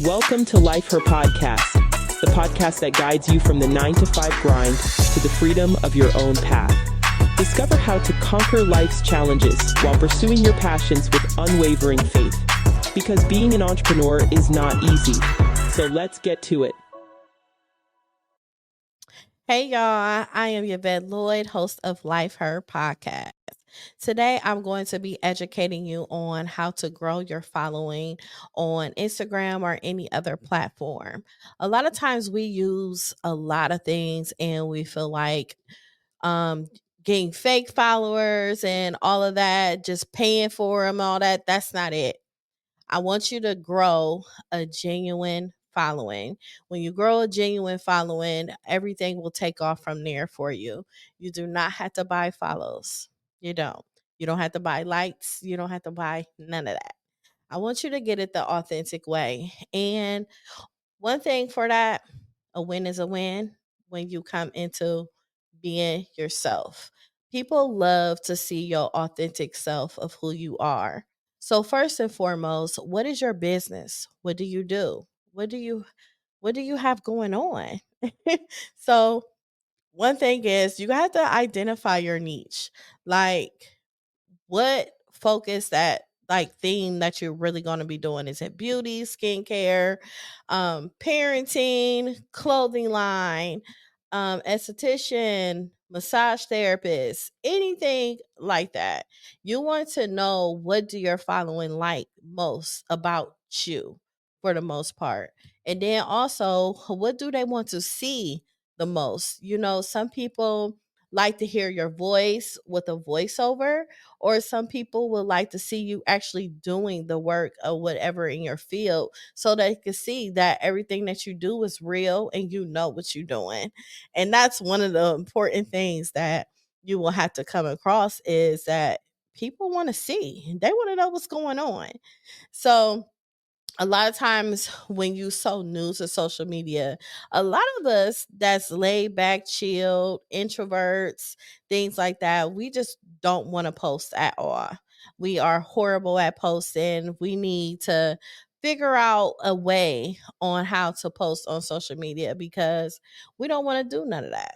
Welcome to Life Her Podcast, the podcast that guides you from the 9 to 5 grind to the freedom of your own path. Discover how to conquer life's challenges while pursuing your passions with unwavering faith. Because being an entrepreneur is not easy. So let's get to it. Hey y'all, I am Yvette Lloyd, host of Life Her Podcast. Today I'm going to be educating you on how to grow your following on Instagram or any other platform. A lot of times we use a lot of things and we feel like um getting fake followers and all of that, just paying for them, all that, that's not it. I want you to grow a genuine following. When you grow a genuine following, everything will take off from there for you. You do not have to buy follows. You don't. You don't have to buy likes. You don't have to buy none of that. I want you to get it the authentic way. And one thing for that, a win is a win when you come into being yourself. People love to see your authentic self of who you are. So first and foremost, what is your business? What do you do? What do you have going on? So one thing is you have to identify your niche. Like what focus that like theme that you're really going to be doing, is it beauty, skincare, parenting, clothing line, esthetician, massage therapist, anything like that. You want to know, what do your following like most about you, for the most part, and then also what do they want to see the most. Some people like to hear your voice with a voiceover, or some people would like to see you actually doing the work of whatever in your field, so they can see that everything that you do is real and you know what you're doing. And that's one of the important things that you will have to come across, is that people want to see, they want to know what's going on. So a lot of times when you so new to social media, a lot of us that's laid back, chilled, introverts, things like that, we just don't want to post at all. We are horrible at posting. We need to figure out a way on how to post on social media, because we don't want to do none of that.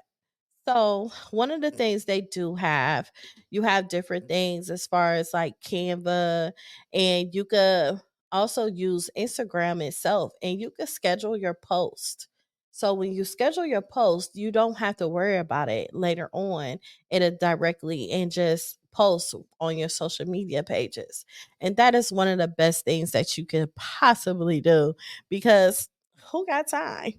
So, one of the things they do have, you have different things as far as like Canva, and you could also use Instagram itself, and you could schedule your post. So, when you schedule your post, you don't have to worry about it later on. It'll directly and just post on your social media pages. And that is one of the best things that you could possibly do, because who got time?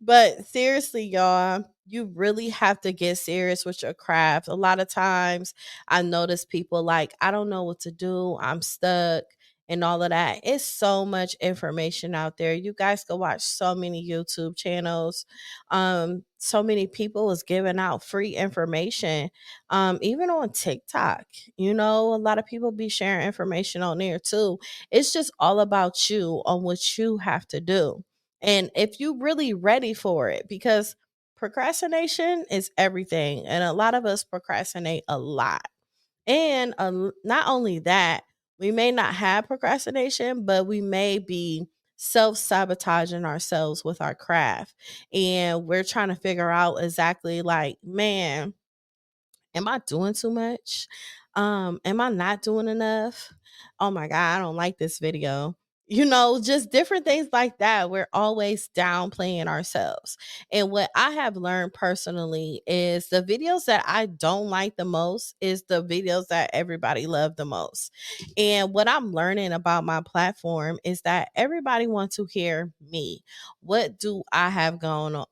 But seriously, y'all, you really have to get serious with your craft. A lot of times I notice people like, I don't know what to do, I'm stuck, and all of that. It's so much information out there. You guys can watch so many YouTube channels. So many people is giving out free information. Even on TikTok, a lot of people be sharing information on there too. It's just all about you on what you have to do. And if you really ready for it, because procrastination is everything. And a lot of us procrastinate a lot. And not only that, we may not have procrastination, but we may be self sabotaging ourselves with our craft. And we're trying to figure out exactly, like, man, am I doing too much? Am I not doing enough? Oh my God, I don't like this video. Just different things like that. We're always downplaying ourselves. And what I have learned personally is the videos that I don't like the most is the videos that everybody loved the most. And what I'm learning about my platform is that everybody wants to hear me. What do I have going on?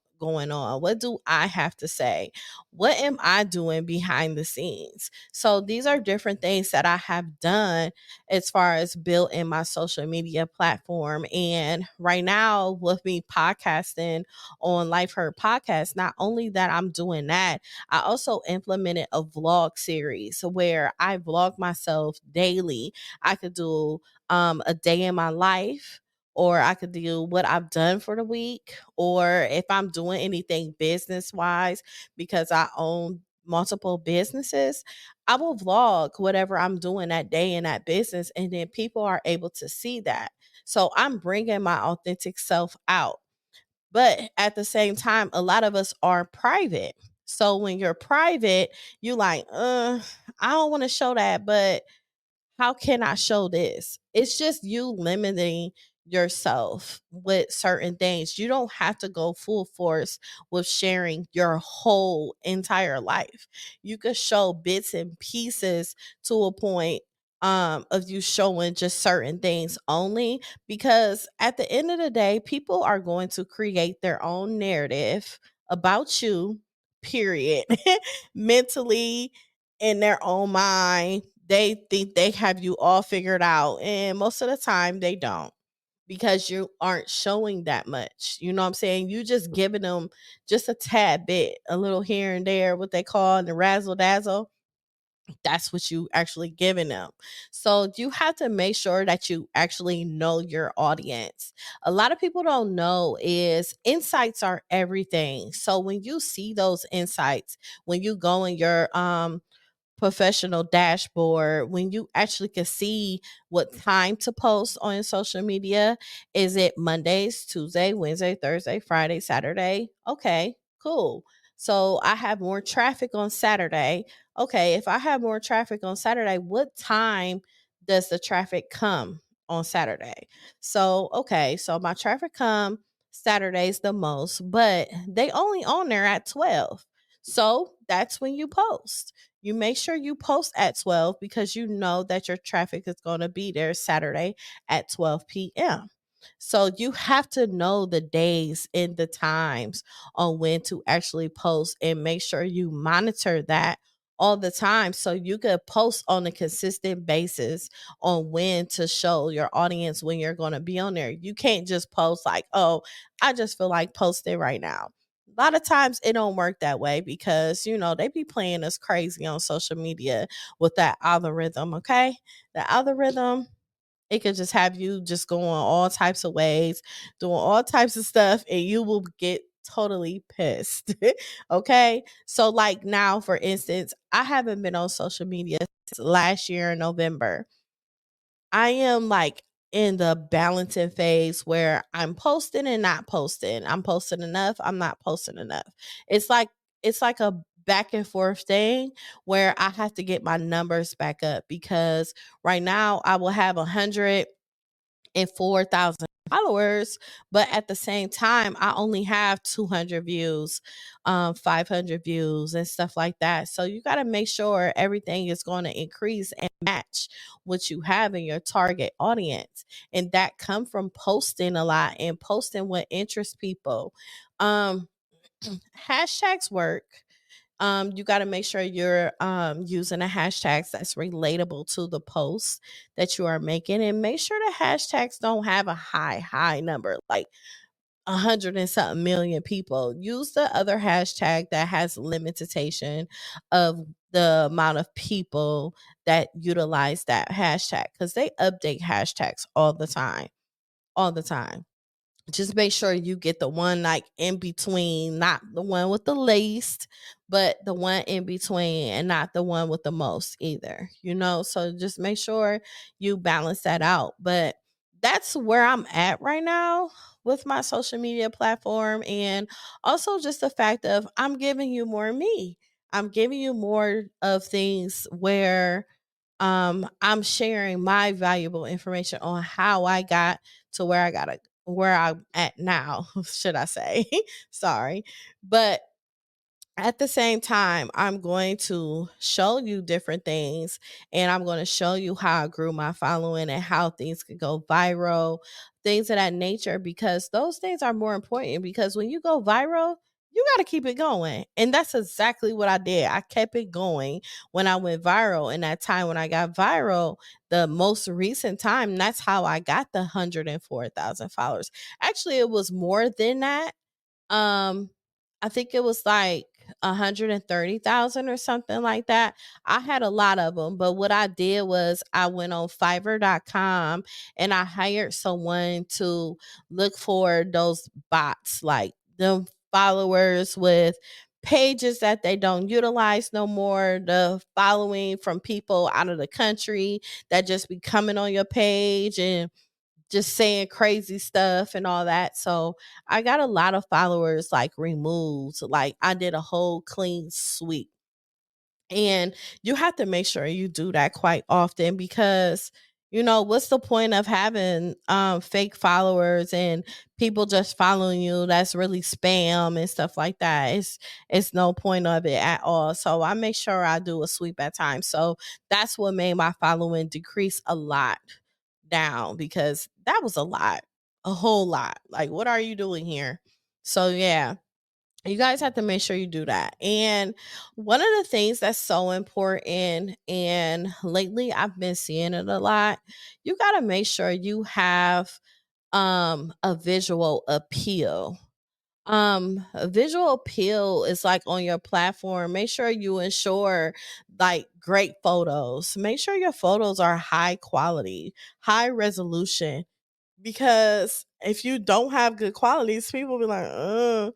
What do I have to say? What am I doing behind the scenes? So these are different things that I have done as far as building my social media platform. And right now, with me podcasting on Life Heard Podcast, not only that I'm doing that, I also implemented a vlog series where I vlog myself daily. I could do a day in my life, or I could do what I've done for the week, or if I'm doing anything business wise, because I own multiple businesses, I will vlog whatever I'm doing that day in that business, and then people are able to see that. So I'm bringing my authentic self out. But at the same time, a lot of us are private. So when you're private, you like, I don't want to show that, but how can I show this? It's just you limiting yourself with certain things. You don't have to go full force with sharing your whole entire life. You could show bits and pieces to a point of you showing just certain things only, because at the end of the day people are going to create their own narrative about you, period. Mentally, in their own mind, they think they have you all figured out. And most of the time, they don't, because you aren't showing that much. You know what I'm saying? You just giving them just a tad bit, a little here and there, what they call the razzle dazzle. That's what you actually giving them. So you have to make sure that you actually know your audience. A lot of people don't know is insights are everything. So when you see those insights, when you go in your professional dashboard, when you actually can see what time to post on social media. Is it Mondays, Tuesday, Wednesday, Thursday, Friday, Saturday? Okay, cool. So I have more traffic on Saturday. Okay, if I have more traffic on Saturday, what time does the traffic come on Saturday? So, okay, so my traffic come Saturdays the most, but they only on there at 12. So that's when you post. You make sure you post at 12 because you know that your traffic is going to be there Saturday at 12 p.m. So you have to know the days and the times on when to actually post, and make sure you monitor that all the time so you could post on a consistent basis on when to show your audience when you're going to be on there. You can't just post like, oh, I just feel like posting right now. A lot of times it don't work that way, because they be playing us crazy on social media with that algorithm. Okay, the algorithm, it could just have you just going all types of ways, doing all types of stuff, and you will get totally pissed. Okay, so like now for instance, I haven't been on social media since last year in November. I am like in the balancing phase where I'm posting and not posting. I'm posting enough, I'm not posting enough. It's like it's like a back and forth thing where I have to get my numbers back up, because right now I will have 104,000 followers, but at the same time, I only have 200 views, 500 views, and stuff like that. So you got to make sure everything is going to increase and match what you have in your target audience, and that come from posting a lot and posting what interests people. Um, Hashtags work. You got to make sure you're using a hashtags that's relatable to the post that you are making, and make sure the hashtags don't have a high number, like 100 and something million people. Use the other hashtag that has limitation of the amount of people that utilize that hashtag, because they update hashtags all the time. Just make sure you get the one like in between, not the one with the least, but the one in between, and not the one with the most either. So just make sure you balance that out. But that's where I'm at right now with my social media platform. And also just the fact of I'm giving you more me. I'm giving you more of things where I'm sharing my valuable information on how I got to where I'm at now, should I say. Sorry. But at the same time, I'm going to show you different things, and I'm going to show you how I grew my following and how things could go viral, things of that nature, because those things are more important. Because when you go viral, you got to keep it going. And that's exactly what I did. I kept it going when I went viral. And that time when I got viral, the most recent time, that's how I got the 104,000 followers. Actually, it was more than that. um, I think it was like 130,000 or something like that. I had a lot of them, but what I did was I went on Fiverr.com and I hired someone to look for those bots, like them followers with pages that they don't utilize no more, the following from people out of the country that just be coming on your page and just saying crazy stuff and all that. So I got a lot of followers like removed. Like I did a whole clean sweep. And you have to make sure you do that quite often because what's the point of having fake followers and people just following you that's really spam and stuff like that. It's no point of it at all. So I make sure I do a sweep at times. So that's what made my following decrease a lot down because that was a lot, a whole lot. Like, what are you doing here? So yeah, you guys have to make sure you do that. And one of the things that's so important, and lately I've been seeing it a lot, you got to make sure you have a visual appeal. A visual appeal is like on your platform. Make sure you ensure like great photos. Make sure your photos are high quality, high resolution, because if you don't have good qualities, people be like,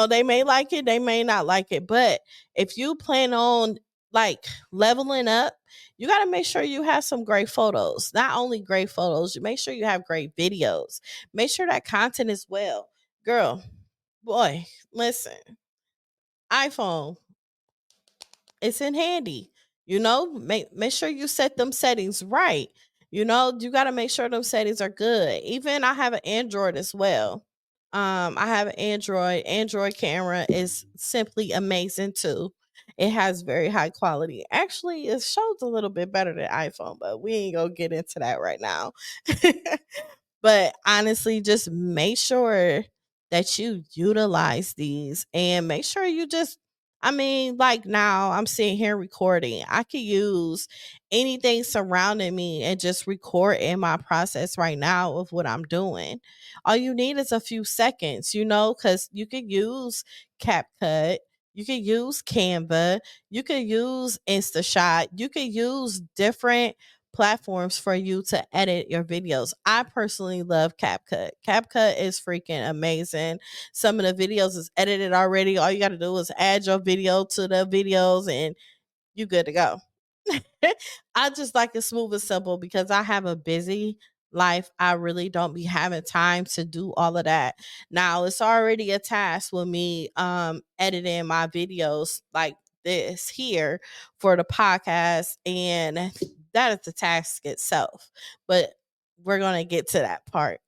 they may like it, they may not like it. But if you plan on like leveling up, you got to make sure you have some great photos. Not only great photos, you make sure you have great videos. Make sure that content is well. Girl, boy, listen, iPhone, it's in handy. Make sure you set them settings right. You got to make sure them settings are good. Even I have an Android as well. I have an Android camera is simply amazing too. It has very high quality. Actually, it shows a little bit better than iPhone, but we ain't gonna get into that right now. But honestly, just make sure that you utilize these and make sure you just, I mean, like now I'm sitting here recording. I could use anything surrounding me and just record in my process right now of what I'm doing. All you need is a few seconds, because you could use CapCut. You could use Canva. You could use InstaShot. You could use different platforms for you to edit your videos. I personally love CapCut. CapCut is freaking amazing. Some of the videos is edited already. All you got to do is add your video to the videos and you good to go. I just like it smooth and simple because I have a busy life. I really don't be having time to do all of that. Now it's already a task with me editing my videos like this here for the podcast, and that is the task itself. But we're gonna get to that part.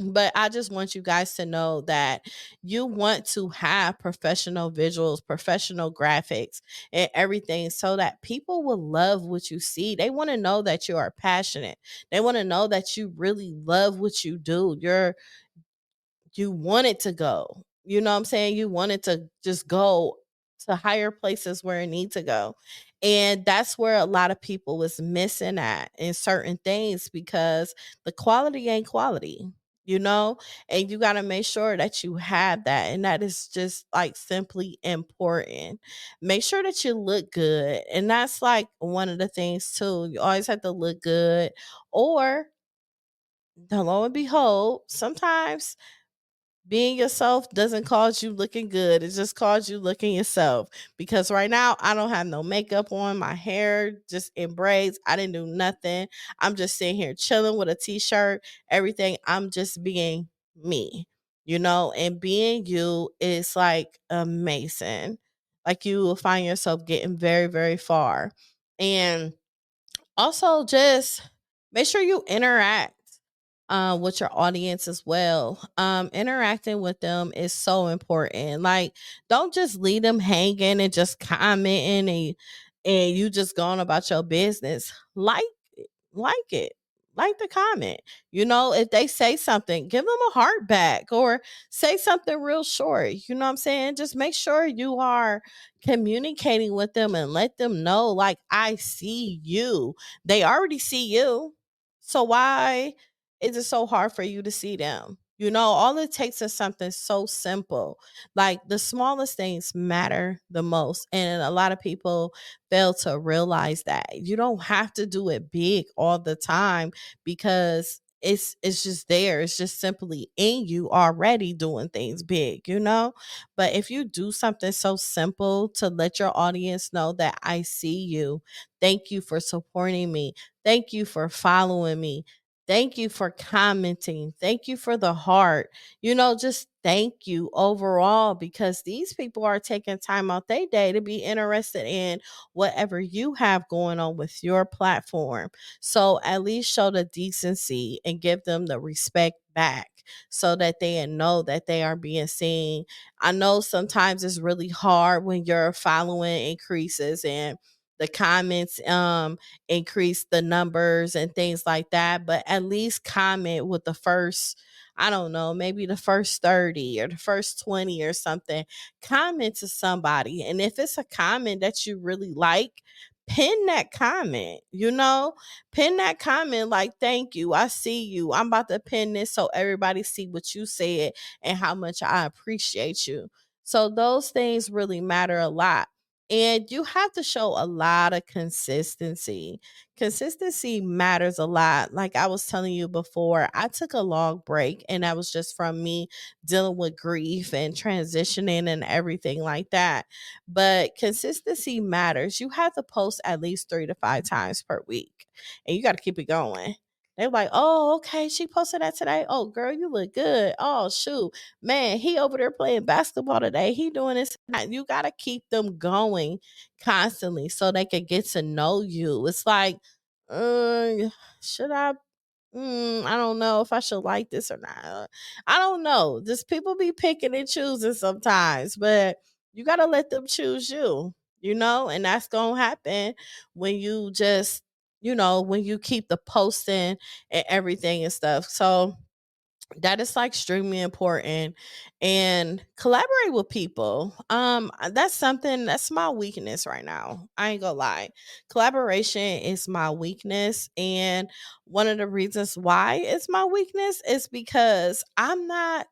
But I just want you guys to know that you want to have professional visuals, professional graphics, and everything so that people will love what you see. They want to know that you are passionate. They want to know that you really love what you do. You want it to go. You know what I'm saying? You want it to just go to higher places where it needs to go. And that's where a lot of people was missing at in certain things because the quality ain't quality, you know? And you got to make sure that you have that. And that is just like simply important. Make sure that you look good. And that's like one of the things too. You always have to look good. Or, lo and behold, sometimes being yourself doesn't cause you looking good. It just cause you looking yourself. Because right now I don't have no makeup on, my hair just in braids. I didn't do nothing. I'm just sitting here chilling with a t-shirt, everything. I'm just being me, and being you is like amazing. Like you will find yourself getting very, very far. And also just make sure you interact with your audience as well. Interacting with them is so important. Like, don't just leave them hanging and just commenting and you just going about your business. Like it. Like the comment. If they say something, give them a heart back or say something real short. You know what I'm saying? Just make sure you are communicating with them and let them know, like, I see you. They already see you. So why is it so hard for you to see them? All it takes is something so simple. Like the smallest things matter the most. And a lot of people fail to realize that. You don't have to do it big all the time because it's just there. It's just simply in you already doing things big. But if you do something so simple to let your audience know that I see you, thank you for supporting me, thank you for following me, Thank you for commenting. Thank you for the heart. Just thank you overall, because these people are taking time out their day to be interested in whatever you have going on with your platform. So at least show the decency and give them the respect back so that they know that they are being seen. I know sometimes it's really hard when your following increases and the comments increase the numbers and things like that, but at least comment with the first, I don't know, maybe the first 30 or the first 20 or something. Comment to somebody, and if it's a comment that you really like, pin that comment, pin that comment like, thank you, I see you, I'm about to pin this so everybody see what you said and how much I appreciate you. So those things really matter a lot. And you have to show a lot of consistency. Consistency matters a lot. Like I was telling you before, I took a long break, and that was just from me dealing with grief and transitioning and everything like that. But consistency matters. You have to post at least 3 to 5 times per week, and you got to keep it going. They're like, oh, okay, she posted that today. Oh, girl, you look good. Oh, shoot, man, he over there playing basketball today. He doing this. You got to keep them going constantly so they can get to know you. It's like, should I? I don't know if I should like this or not. I don't know. Just people be picking and choosing sometimes, but you got to let them choose you, and that's going to happen when you just, when you keep the posting and everything and stuff. So, that is like extremely important, and collaborate with people. That's something that's my weakness right now. I ain't gonna lie. Collaboration is my weakness, and one of the reasons why it's my weakness is because I'm not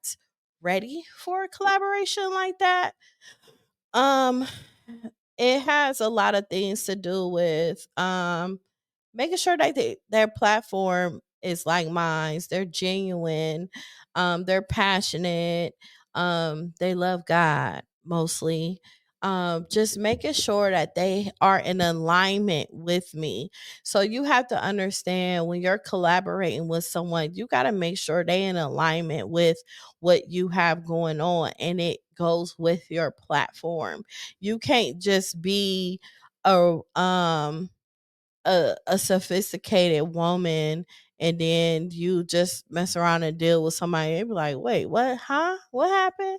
ready for a collaboration like that. um it has a lot of things to do with making sure that their platform is like mine. They're genuine, they're passionate, they love God mostly. Just making sure that they are in alignment with me. So you have to understand, when you're collaborating with someone, you got to make sure they in alignment with what you have going on, and it goes with your platform. You can't just be a a sophisticated woman, and then you just mess around and deal with somebody and be like, wait, what? Huh? What happened?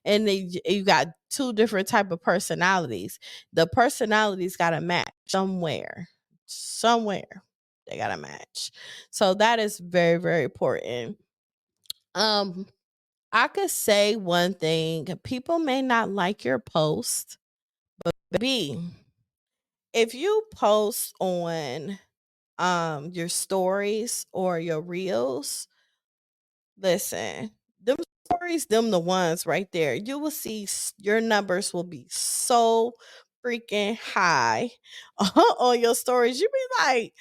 And then you got two different type of personalities. The personalities got to match somewhere they got to match. So that is very, very important. um I could say one thing: people may not like your post, but B, if you post on your stories or your reels, listen, them stories, them the ones right there. You will see your numbers will be so freaking high on your stories. You be like,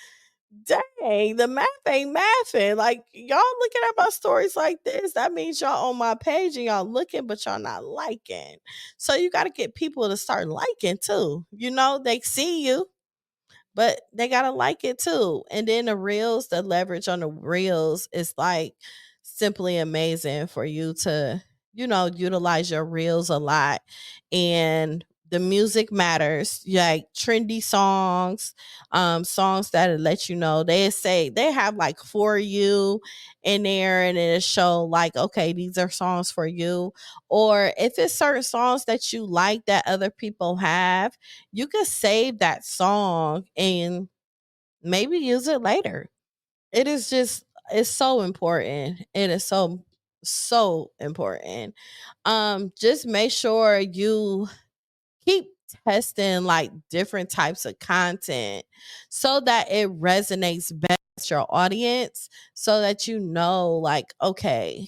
dang, the math ain't mathing. Like, y'all looking at my stories like this, that means y'all on my page and y'all looking, but y'all not liking. So you got to get people to start liking too. They see you, but they gotta like it too. And then the reels, the leverage on the reels is like simply amazing for you to, utilize your reels a lot. And the music matters, like trendy songs, songs that let you know. They say they have like For You in there, and it'll show like, okay, these are songs for you. Or if it's certain songs that you like that other people have, you could save that song and maybe use it later. It is just, it's so important. It is so important. Just make sure you keep testing like different types of content so that it resonates best with your audience, so that like, okay,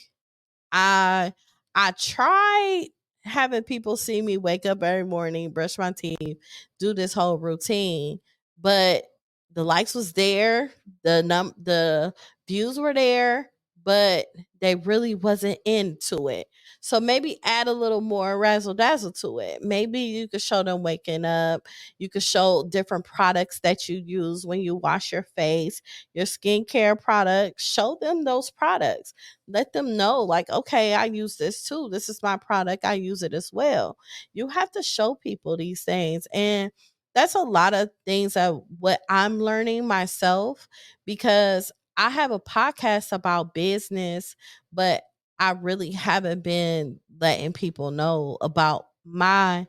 I I tried having people see me wake up every morning, brush my teeth, do this whole routine, but the likes was there, the views were there, but they really wasn't into it. So maybe add a little more razzle dazzle to it. Maybe you could show them waking up. You could show different products that you use when you wash your face, your skincare products. Show them those products. Let them know, like, okay, I use this too. This is my product. I use it as well. You have to show people these things. And that's a lot of things that what I'm learning myself, because I have a podcast about business, but I really haven't been letting people know about my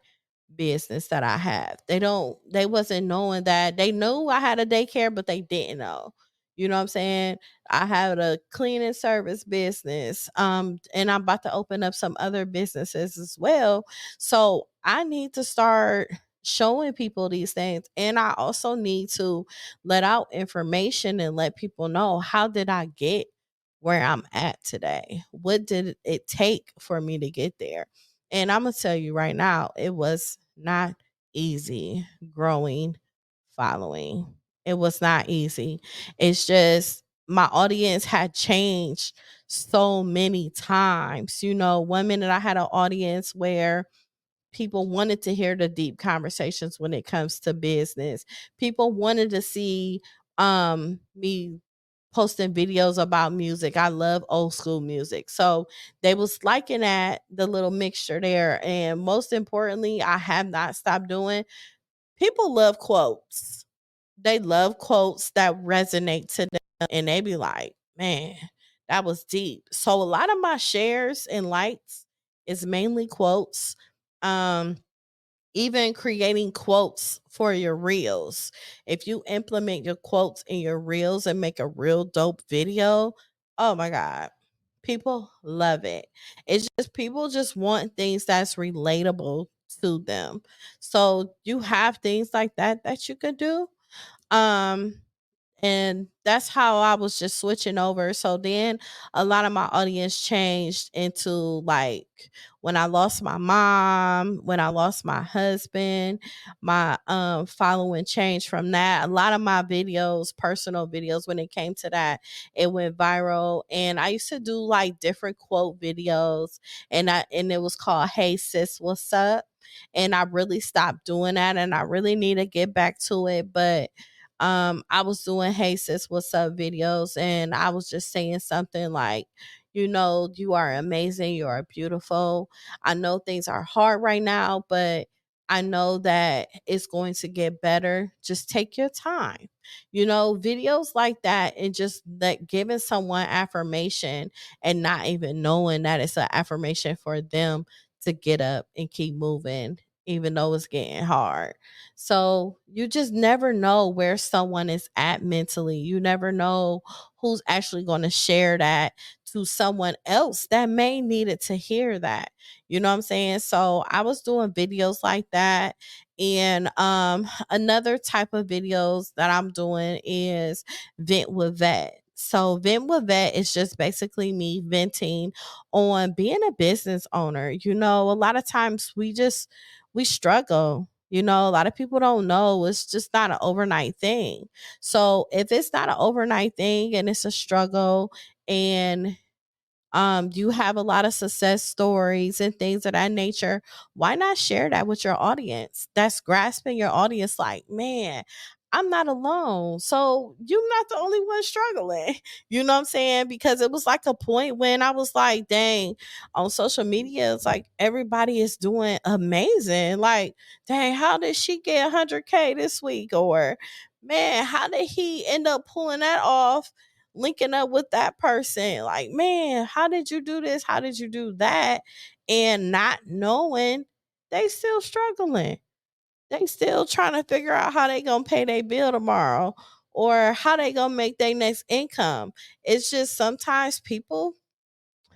business that I have. They wasn't knowing that. They knew I had a daycare, but they didn't know. You know what I'm saying? I had a cleaning service business. And I'm about to open up some other businesses as well. So I need to start showing people these things. And I also need to let out information and let people know, how did I get where I'm at today? What did it take for me to get there? And I'm gonna tell you right now, it was not easy growing following. It was not easy. It's just my audience had changed so many times. You know, one minute I had an audience where people wanted to hear the deep conversations when it comes to business. People wanted to see me posting videos about music. I love old school music. So they was liking that, the little mixture there. And most importantly, I have not stopped doing. People love quotes. They love quotes that resonate to them, and they be like, man, that was deep. So a lot of my shares and likes is mainly quotes. Um Even creating quotes for your reels. If you implement your quotes in your reels and make a real dope video, oh my God, people love it. It's just people just want things that's relatable to them. So you have things like that that you could do. Um and that's how I was just switching over. So then a lot of my audience changed into, like, when I lost my mom, when I lost my husband, my following changed from that. A lot of my videos, personal videos, when it came to that, it went viral. And I used to do like different quote videos, and it was called Hey Sis, What's Up? And I really stopped doing that, and I really need to get back to it. But I was doing Hey Sis, What's Up videos, and I was just saying something like, you know, you are amazing, you are beautiful. I know things are hard right now, but I know that it's going to get better. Just take your time. You know, videos like that, and just that giving someone affirmation and not even knowing that it's an affirmation for them to get up and keep moving even though it's getting hard. So you just never know where someone is at mentally. You never know who's actually going to share that to someone else that may need it to hear that. You know what I'm saying? So I was doing videos like that. And another type of videos that I'm doing is Vent with Vet. So Vent with Vet is just basically me venting on being a business owner. You know, a lot of times we struggle. You know, a lot of people don't know, it's just not an overnight thing. So if it's not an overnight thing and it's a struggle, and you have a lot of success stories and things of that nature, why not share that with your audience? That's grasping your audience, like, man, I'm not alone. So you're not the only one struggling. You know what I'm saying? Because it was like a point when I was like, dang, on social media, it's like everybody is doing amazing. Like, dang, how did she get 100K this week? Or, man, how did he end up pulling that off, linking up with that person? Like, man, how did you do this? How did you do that? And not knowing, they still struggling. They still trying to figure out how they gonna pay their bill tomorrow, or how they gonna make their next income. It's just sometimes people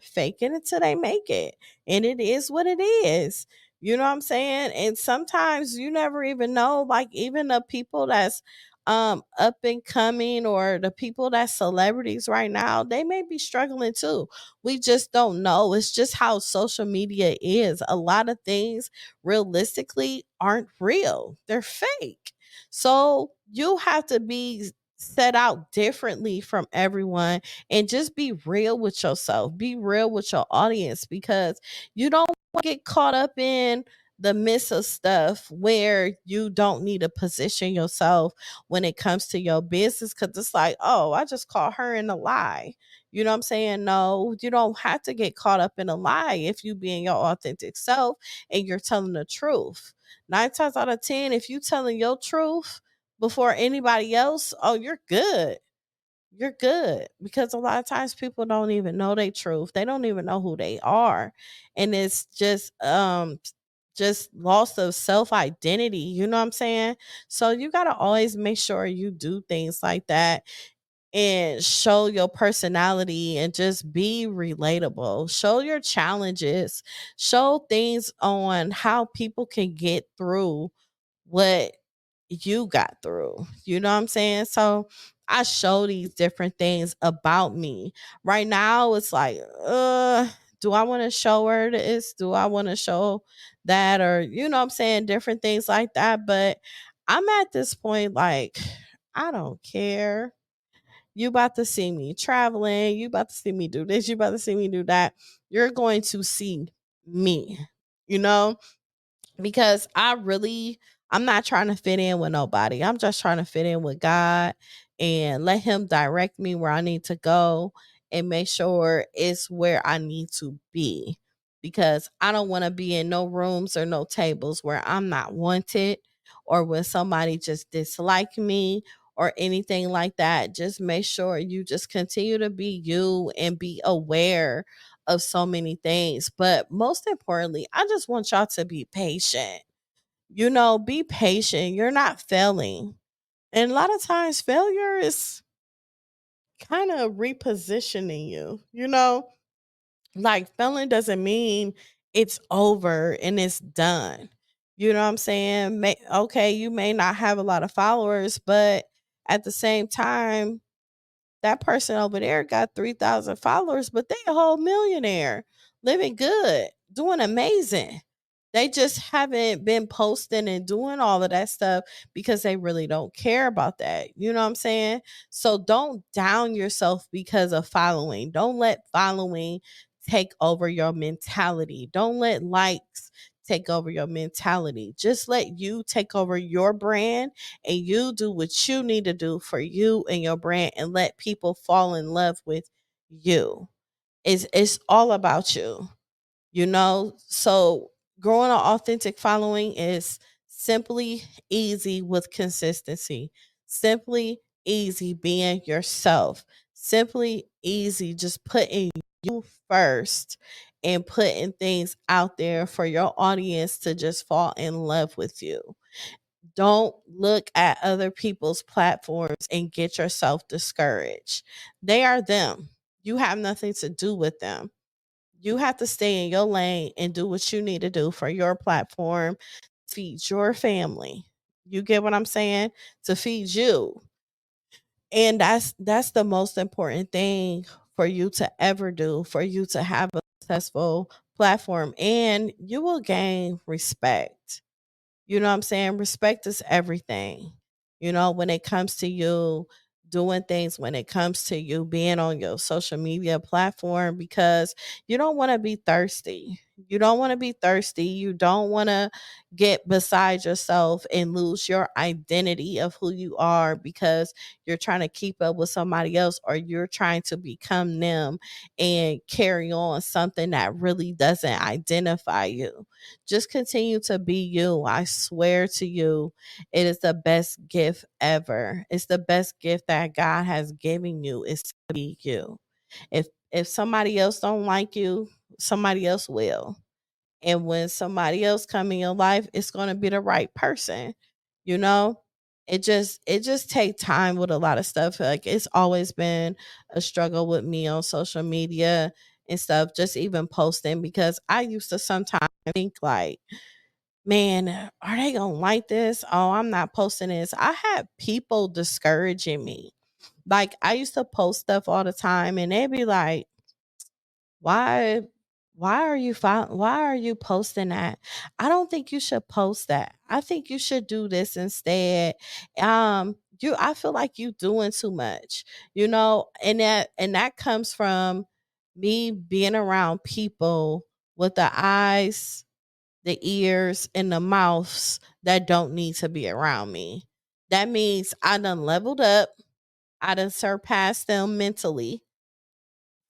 fake it until they make it. And it is what it is. You know what I'm saying? And sometimes you never even know, like, even the people that's up and coming, or the people that's celebrities right now, they may be struggling too. We just don't know. It's just how social media is. A lot of things realistically aren't real. They're fake. So you have to be set out differently from everyone, and just be real with yourself. Be real with your audience, because you don't get caught up in the midst of stuff where you don't need to position yourself when it comes to your business, because it's like, oh, I just caught her in a lie. You know what I'm saying? No, you don't have to get caught up in a lie if you being your authentic self and you're telling the truth. 9 times out of 10, if you telling your truth before anybody else, oh, you're good. You're good, because a lot of times people don't even know their truth. They don't even know who they are. And it's just loss of self identity, you know what I'm saying? So you got to always make sure you do things like that and show your personality and just be relatable. Show your challenges, show things on how people can get through what you got through. You know what I'm saying? So I show these different things about me. Right now it's like, do I want to show her this? Do I want to show that? Or you know what I'm saying? Different things like that. But I'm at this point like, I don't care. You about to see me traveling, you about to see me do this, you about to see me do that. You're going to see me, you know? Because I'm not trying to fit in with nobody. I'm just trying to fit in with God and let him direct me where I need to go and make sure it's where I need to be. Because I don't want to be in no rooms or no tables where I'm not wanted, or when somebody just dislike me or anything like that. Just make sure you just continue to be you and be aware of so many things. But most importantly, I just want y'all to be patient. You know, be patient. You're not failing. And a lot of times, failure is kind of repositioning you, you know? Like, failing doesn't mean it's over and it's done. You know what I'm saying? Okay, you may not have a lot of followers, but at the same time, that person over there got 3,000 followers, but they a whole millionaire, living good, doing amazing. They just haven't been posting and doing all of that stuff because they really don't care about that. You know what I'm saying? So don't down yourself because of following. Don't let following take over your mentality. Don't let likes take over your mentality. Just let you take over your brand, and you do what you need to do for you and your brand, and let people fall in love with you. It's all about you, you know? So growing an authentic following is simply easy with consistency. Simply easy being yourself. Simply easy just putting you first and putting things out there for your audience to just fall in love with you. Don't look at other people's platforms and get yourself discouraged. They are them. You have nothing to do with them. You have to stay in your lane and do what you need to do for your platform, feed your family. You get what I'm saying? To feed you. And that's the most important thing for you to ever do, for you to have a successful platform, and you will gain respect. You know what I'm saying? Respect is everything. You know, when it comes to you doing things, when it comes to you being on your social media platform, because you don't want to be thirsty. You don't want to be thirsty. You don't want to get beside yourself and lose your identity of who you are because you're trying to keep up with somebody else, or you're trying to become them and carry on something that really doesn't identify you. Just continue to be you. I swear to you, it is the best gift ever. It's the best gift that God has given you, is to be you. If somebody else don't like you, somebody else will. And when somebody else come in your life, it's going to be the right person. You know? It just take time with a lot of stuff. Like, it's always been a struggle with me on social media and stuff, just even posting, because I used to sometimes think like, man, are they gonna like this? Oh, I'm not posting this. I had people discouraging me. Like, I used to post stuff all the time, and they'd be like, why why are you posting that? I don't think you should post that. I think you should do this instead. I feel like you doing too much, you know, and that comes from me being around people with the eyes, the ears, and the mouths that don't need to be around me. That means I done leveled up, I done surpassed them mentally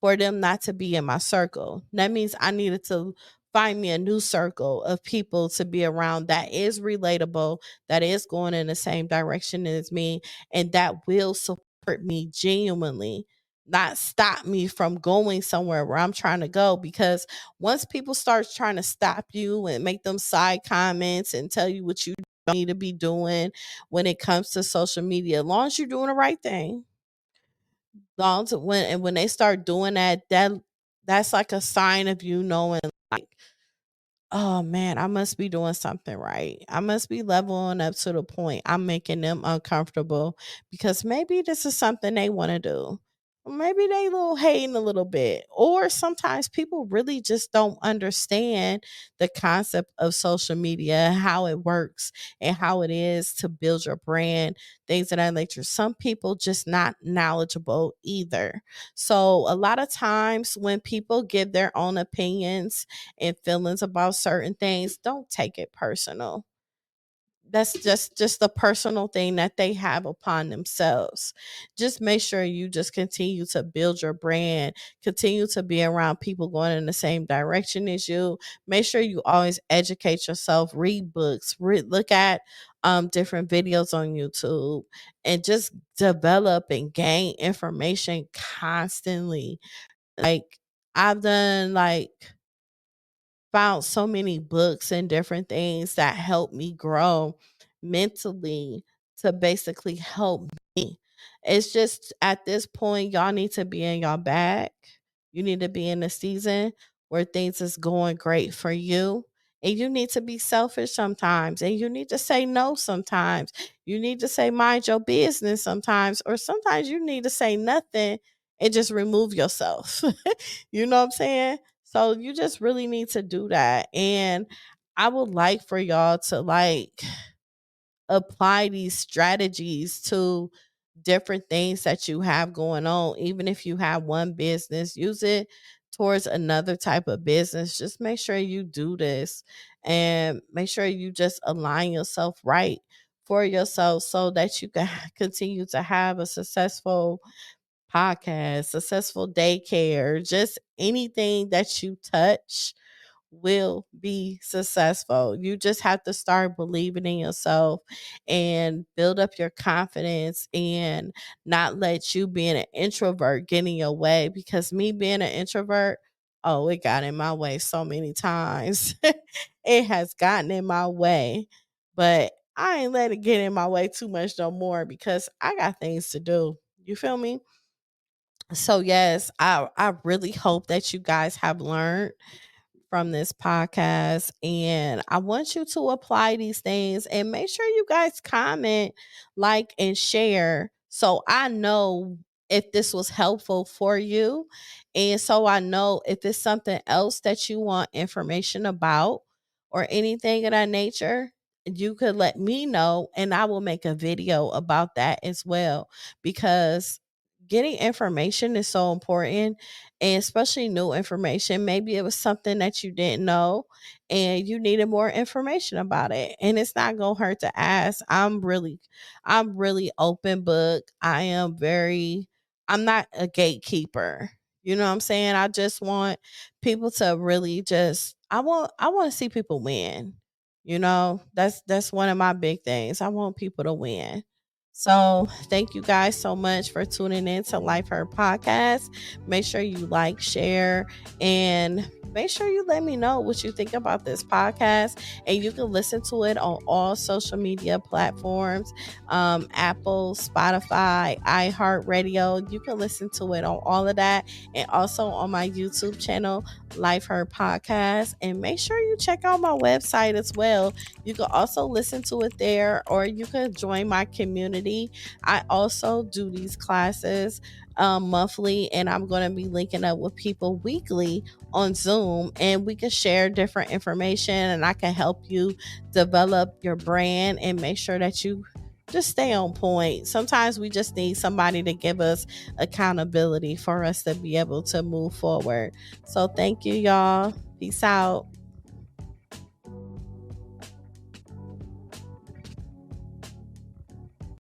for them not to be in my circle. That means I needed to find me a new circle of people to be around that is relatable, that is going in the same direction as me, and that will support me genuinely, not stop me from going somewhere where I'm trying to go. Because once people start trying to stop you and make them side comments and tell you what you need to be doing when it comes to social media, as long as you're doing the right thing, long to when they start doing that, that's like a sign of you knowing, like, oh man, I must be doing something right. I must be leveling up to the point I'm making them uncomfortable, because maybe this is something they want to do. Maybe they little hating a little bit. Or sometimes people really just don't understand the concept of social media, how it works and how it is to build your brand, things of that nature. Some people just not knowledgeable either. So a lot of times when people give their own opinions and feelings about certain things, don't take it personal. That's just a personal thing that they have upon themselves. Just make sure you just continue to build your brand, continue to be around people going in the same direction as you. Make sure you always educate yourself, read books, look at different videos on YouTube, and just develop and gain information constantly. Like, I've done, like, found so many books and different things that help me grow mentally, to basically help me. It's just at this point, y'all need to be in y'all bag. You need to be in a season where things is going great for you. And you need to be selfish sometimes. And you need to say no sometimes. You need to say mind your business sometimes. Or sometimes you need to say nothing and just remove yourself. You know what I'm saying? So you just really need to do that. And I would like for y'all to, like, apply these strategies to different things that you have going on. Even if you have one business, use it towards another type of business. Just make sure you do this, and make sure you just align yourself right for yourself, so that you can continue to have a successful podcast, successful daycare, just anything that you touch will be successful. You just have to start believing in yourself and build up your confidence, and not let you being an introvert get in your way. Because me being an introvert, oh, it got in my way so many times. It has gotten in my way, but I ain't let it get in my way too much no more, because I got things to do. You feel me? So yes, I really hope that you guys have learned from this podcast, and I want you to apply these things, and make sure you guys comment, like, and share, so I know if this was helpful for you, and so I know if it's something else that you want information about or anything of that nature. You could let me know, and I will make a video about that as well, because getting information is so important, and especially new information. Maybe it was something that you didn't know and you needed more information about it. And it's not gonna hurt to ask. I'm really open book. I'm not a gatekeeper. You know what I'm saying? I just want people to really just I want to see people win. You know, that's one of my big things. I want people to win. So, thank you guys so much for tuning in to Life Hurt Podcast. Make sure you like, share, and make sure you let me know what you think about this podcast. And you can listen to it on all social media platforms, Apple, Spotify, iHeartRadio. You can listen to it on all of that. And also on my YouTube channel, Life Hurt Podcast. And make sure you check out my website as well. You can also listen to it there, or you can join my community. I also do these classes monthly, and I'm going to be linking up with people weekly on Zoom, and we can share different information, and I can help you develop your brand and make sure that you just stay on point. Sometimes we just need somebody to give us accountability for us to be able to move forward. So thank you, y'all. Peace out.